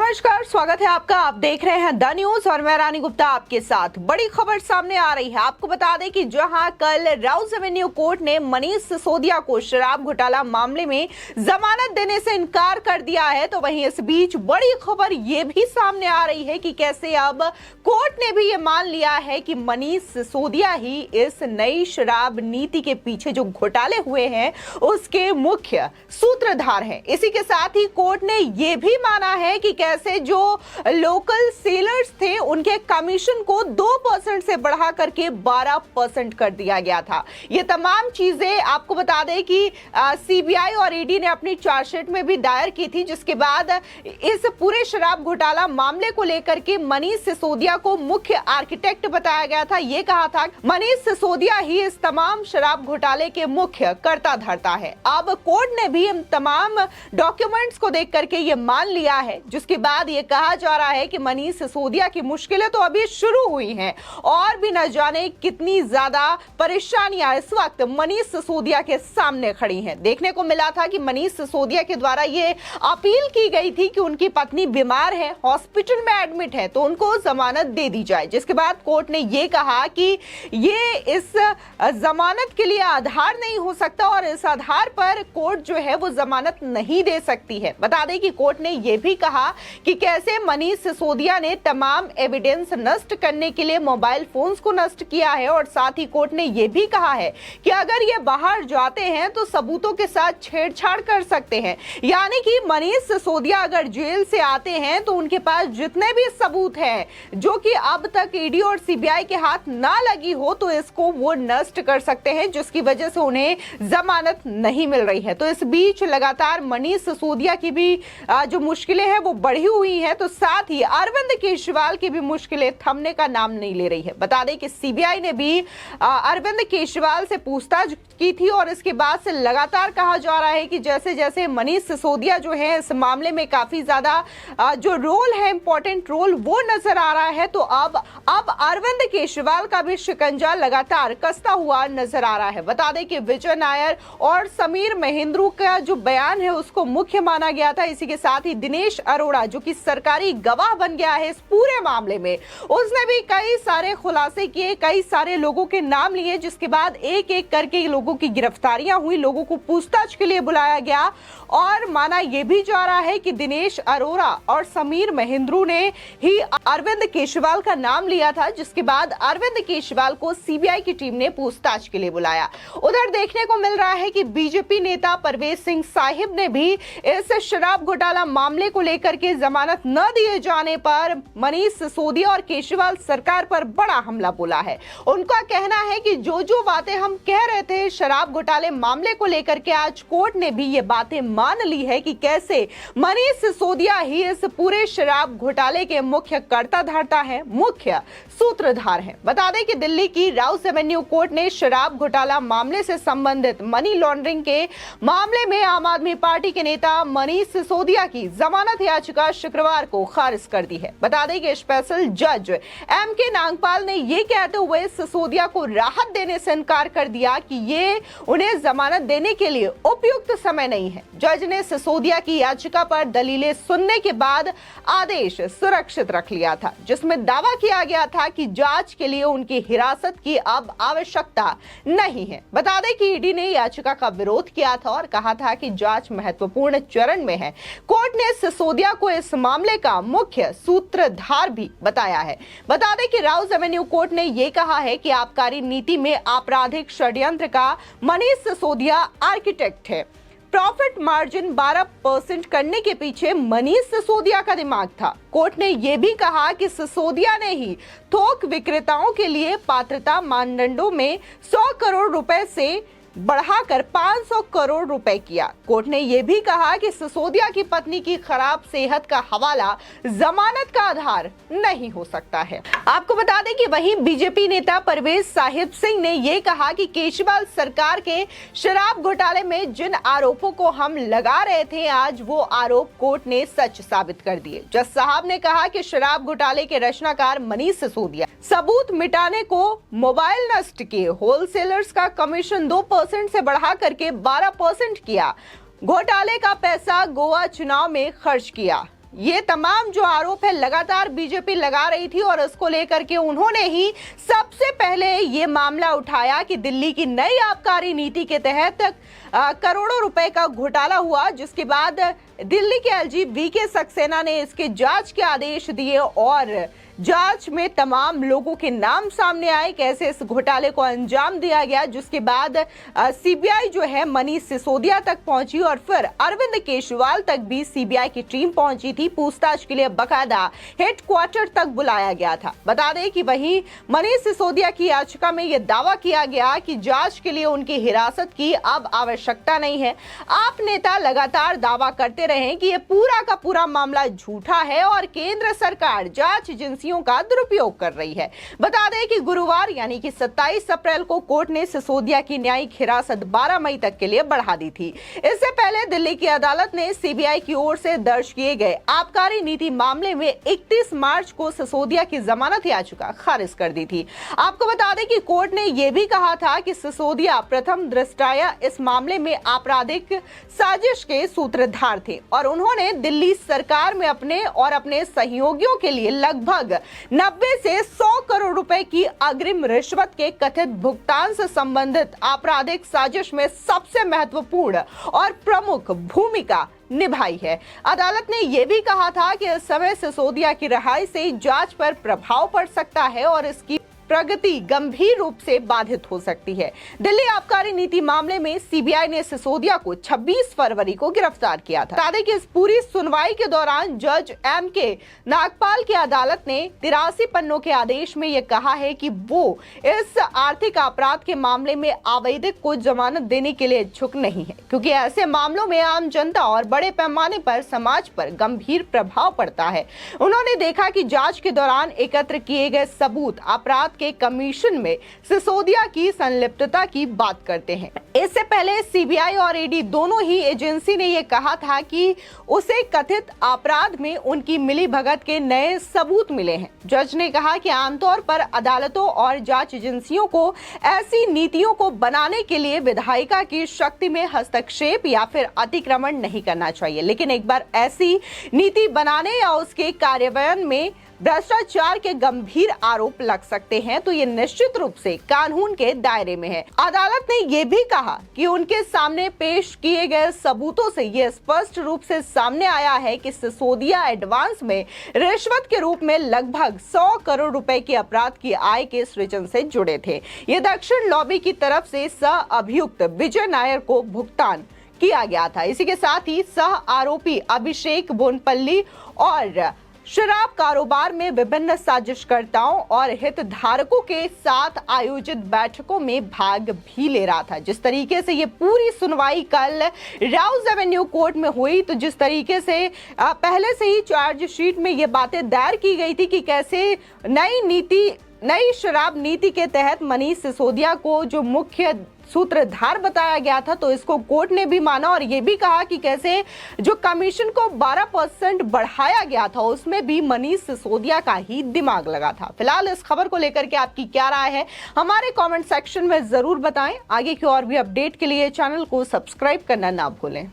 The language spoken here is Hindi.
नमस्कार, स्वागत है आपका। आप देख रहे हैं द न्यूज और मैं रानी गुप्ता आपके साथ। बड़ी खबर सामने आ रही है। आपको बता दें कि जहां कल राउज एवेन्यू कोर्ट ने मनीष सिसोदिया को शराब घोटाला मामले में जमानत देने से इनकार कर दिया है, तो वहीं इस बीच बड़ी खबर ये भी सामने आ रही है कि कैसे अब कोर्ट ने भी ये मान लिया है कि मनीष सिसोदिया ही इस नई शराब नीति के पीछे जो घोटाले हुए हैं उसके मुख्य सूत्रधार हैं। इसी के साथ ही कोर्ट ने ये भी माना है कि कैसे जो लोकल सेलर्स थे उनके कमीशन को 2% से बढ़ा करके 12% कर दिया गया था। ये तमाम चीजें आपको बता दें कि सीबीआई और ईडी ने अपनी चार्जशीट में भी दायर की थी, जिसके बाद इस पूरे शराब घोटाला मामले को लेकर के मनीष सिसोदिया को मुख्य आर्किटेक्ट बताया गया था। ये कहा था मनीष सिसोदिया ही इस तमाम शराब घोटाले के मुख्य कर्ता धर्ता है। अब कोर्ट ने भी इन तमाम डॉक्यूमेंट्स को देख करके ये मान लिया है, जिसके बाद ये कहा जा रहा है कि मनीष सिसोदिया की मुश्किलें तो अभी शुरू हुई हैं और भी न जाने कितनी ज्यादा परेशानियां इस वक्त मनीष सिसोदिया के सामने खड़ी हैं। देखने को मिला था कि मनीष सिसोदिया के द्वारा ये अपील की गई थी कि उनकी पत्नी बीमार है, हॉस्पिटल में एडमिट है, तो उनको जमानत दे दी जाए, जिसके बाद कोर्ट ने ये कहा कि ये इस जमानत के लिए आधार नहीं हो सकता और इस आधार पर कोर्ट जो है वो जमानत नहीं दे सकती है। बता दें कि कोर्ट ने यह भी कहा कि कैसे मनीष सिसोदिया ने तमाम एविडेंस नष्ट करने के लिए मोबाइल फोन्स को नष्ट किया है और साथ ही कोर्ट ने यह भी कहा है कि अगर ये बाहर जाते हैं तो सबूतों के साथ छेड़छाड़ कर सकते हैं। यानी कि मनीष सिसोदिया अगर जेल से आते हैं तो उनके पास जितने भी सबूत हैं जो कि अब तक ईडी और सीबीआई के हाथ ना लगी हो तो इसको वो नष्ट कर सकते हैं, जिसकी वजह से उन्हें जमानत नहीं मिल रही है। तो इस बीच लगातार मनीष सिसोदिया की भी जो मुश्किलें हैं वो बढ़ी हुई हैं, तो साथ ही अरविंद केजरीवाल की भी मुश्किलें थमने का नाम नहीं ले रही है। बता दें कि सीबीआई ने भी अरविंद केजरीवाल से पूछताछ की थी और इसके बाद से लगातार कहा जा रहा है कि जैसे जैसे मनीष सिसोदिया जो है इस मामले में काफी ज्यादा जो रोल है, इंपॉर्टेंट रोल, वो नजर आ रहा है, तो अब अरविंद केजरीवाल का भी शिकंजा लगातार कसता हुआ नजर आ रहा है। बता दें कि विजय नायर और समीर महेंद्रू का जो बयान है उसको मुख्य माना गया था। इसी के साथ ही दिनेश अरोड़ा जो कि सरकारी गवाह बन गया है इस पूरे मामले में, उसने भी कई सारे खुलासे किए, कई सारे लोगों के नाम लिए, जिसके बाद एक एक करके लोगों की गिरफ्तारियां हुई, लोगों को पूछताछ के लिए बुलाया गया और माना यह भी जा रहा है कि दिनेश अरोड़ा और समीर महेंद्रू ने ही अरविंद केजरीवाल का नाम लिया था, जिसके बाद अरविंद केजरीवाल को सीबीआई की टीम ने पूछताछ के लिए बुलाया। उधर देखने को मिल रहा है कि बीजेपी नेता परवेज सिंह साहिब ने भी इस शराब घोटाला मामले को लेकर के जमानत न दिए जाने पर मनीष सिसोदिया और केजरीवाल सरकार पर बड़ा हमला बोला है। उनका कहना है कि जो जो बातें हम कह रहे थे शराब घोटाले मामले को लेकर के, आज कोर्ट ने भी ये बातें मान ली है कि कैसे मनीष सिसोदिया ही इस पूरे शराब घोटाले के मुख्य कर्ता धर्ता है, मुख्य सूत्रधार है। बता दें कि दिल्ली की राउस एवेन्यू कोर्ट ने शराब घोटाला मामले से संबंधित मनी लॉन्ड्रिंग के मामले में आम आदमी पार्टी के नेता मनीष सिसोदिया की जमानत याचिका शुक्रवार को खारिज कर दी है। बता दें कि स्पेशल जज एम.के. नागपाल ने यह कहते हुए सिसोदिया को राहत देने से इनकार कर दिया कि ये उन्हें जमानत देने के लिए उपयुक्त समय नहीं है। जज ने सिसोदिया की याचिका पर दलीलें सुनने के बाद आदेश सुरक्षित रख लिया था, जिसमें दावा किया गया था कि जांच के लिए उनकी हिरासत की अब आवश्यकता नहीं है। बता दें कि ईडी ने याचिका का विरोध किया था और कहा था कि जांच महत्वपूर्ण चरण में है। कोर्ट ने सिसोदिया को इस मामले का मुख्य सूत्रधार भी बताया है। बता दें कि राउस एवेन्यू कोर्ट ने यह कहा है कि आबकारी नीति में आपराधिक षड्यंत्र का मनीष सिसोदिया आर्किटेक्ट है। प्रॉफिट मार्जिन 12% करने के पीछे मनीष सिसोदिया का दिमाग था। कोर्ट ने यह भी कहा कि सिसोदिया ने ही थोक विक्रेताओं के लिए पात्रता मानदंडों में 100 करोड़ रुपए से बढ़ाकर 500 करोड़ रुपए किया। कोर्ट ने यह भी कहा कि सिसोदिया की पत्नी की खराब सेहत का हवाला जमानत का आधार नहीं हो सकता है। आपको बता दें कि वहीं बीजेपी नेता परवेज साहिब सिंह ने यह कहा कि केजरीवाल सरकार के शराब घोटाले में जिन आरोपों को हम लगा रहे थे, आज वो आरोप कोर्ट ने सच साबित कर दिए। जज साहब ने कहा कि शराब घोटाले के रचनाकार मनीष सिसोदिया सबूत मिटाने को मोबाइल नष्ट किए, होलसेलर्स का कमीशन 2% से बढ़ा करके 12% किया, घोटाले का पैसा गोवा चुनाव में खर्च किया, ये तमाम जो आरोप है लगातार बीजेपी लगा रही थी और इसको लेकर के उन्होंने ही सबसे पहले ये मामला उठाया कि दिल्ली की नई आबकारी नीति के तहत करोड़ों रुपए का घोटाला हुआ, जिसके बाद दिल्ली के एलजी वीके सक्सेना ने इसके जांच के आदेश दिए और जांच में तमाम लोगों के नाम सामने आए, कैसे इस घोटाले को अंजाम दिया गया, जिसके बाद सीबीआई जो है मनीष सिसोदिया तक पहुंची और फिर अरविंद केजरीवाल तक भी सीबीआई की टीम पहुंची थी। पूछताछ के लिए बकायदा हेडक्वार्टर तक बुलाया गया था। बता दें कि वहीं मनीष सिसोदिया की याचिका में यह दावा किया गया कि जांच के लिए उनकी हिरासत की अब आवश्यकता नहीं है। आप नेता लगातार दावा करते रहे कि यह पूरा का पूरा मामला झूठा है और केंद्र सरकार जांच एजेंसी का दुरुपयोग कर रही है। बता दें कि गुरुवार यानी कि 27 अप्रैल को कोर्ट ने सिसोदिया की न्यायिक हिरासत 12 मई तक के लिए बढ़ा दी थी। इससे पहले दिल्ली की अदालत ने सीबीआई की ओर से दर्ज किए गए आबकारी नीति मामले में 31 मार्च को सिसोदिया की जमानत याचिका खारिज कर दी थी। आपको बता दें कि कोर्ट ने यह भी कहा था कि सिसोदिया प्रथम दृष्टया इस मामले में आपराधिक साजिश के सूत्रधार थे और उन्होंने दिल्ली सरकार में अपने और अपने सहयोगियों के लिए लगभग 90 से 100 करोड़ रुपए की अग्रिम रिश्वत के कथित भुगतान से संबंधित आपराधिक साजिश में सबसे महत्वपूर्ण और प्रमुख भूमिका निभाई है। अदालत ने यह भी कहा था कि इस समय सिसोदिया की रिहाई से जांच पर प्रभाव पड़ सकता है और इसकी प्रगति गंभीर रूप से बाधित हो सकती है। दिल्ली आबकारी नीति मामले में सीबीआई ने सिसोदिया को 26 फरवरी को गिरफ्तार किया था। बता दें कि इस पूरी सुनवाई के दौरान जज एम.के. नागपाल की अदालत ने 83 पन्नों के आदेश में यह कहा है कि वो इस आर्थिक अपराध के मामले में आवेदक को जमानत देने के लिए इच्छुक नहीं है, क्योंकि ऐसे मामलों में आम जनता और बड़े पैमाने पर समाज पर गंभीर प्रभाव पड़ता है। उन्होंने देखा कि जांच के दौरान एकत्र किए गए सबूत अपराध के कमीशन में सिसोदिया की संलिप्तता की बात करते हैं। इससे पहले सीबीआई और ईडी दोनों ही एजेंसी ने यह कहा था कि उसे कथित अपराध में उनकी मिलीभगत के नए सबूत मिले हैं। जज ने कहा कि आमतौर पर अदालतों और जांच एजेंसियों को ऐसी नीतियों को बनाने के लिए विधायिका की शक्ति में हस्तक्षेप या फिर अतिक्रमण नहीं करना चाहिए, लेकिन एक बार ऐसी नीति बनाने या उसके कार्यान्वयन में भ्रष्टाचार के गंभीर आरोप लग सकते हैं तो ये निश्चित रूप से कानून के दायरे में है। अदालत ने यह भी कहा कि उनके सामने पेश किए गए सबूतों से यह स्पष्ट रूप से सामने आया है कि सिसोदिया एडवांस में रिश्वत के रूप में लगभग 100 करोड़ रुपए की अपराध की आय के सृजन से जुड़े थे। ये दक्षिण लॉबी की तरफ से सह अभियुक्त विजय नायर को भुगतान किया गया था। इसी के साथ ही सह आरोपी अभिषेक बोनपल्ली और शराब कारोबार में विभिन्न साजिशकर्ताओं और हितधारकों के साथ आयोजित बैठकों में भाग भी ले रहा था। जिस तरीके से ये पूरी सुनवाई कल राउज एवेन्यू कोर्ट में हुई, तो जिस तरीके से पहले से ही चार्जशीट में ये बातें दायर की गई थी कि कैसे नई शराब नीति के तहत मनीष सिसोदिया को जो मुख्य सूत्रधार बताया गया था, तो इसको कोर्ट ने भी माना और ये भी कहा कि कैसे जो कमीशन को 12% बढ़ाया गया था उसमें भी मनीष सिसोदिया का ही दिमाग लगा था। फिलहाल इस खबर को लेकर के आपकी क्या राय है हमारे कमेंट सेक्शन में जरूर बताएं। आगे की और भी अपडेट के लिए चैनल को सब्सक्राइब करना ना भूलें।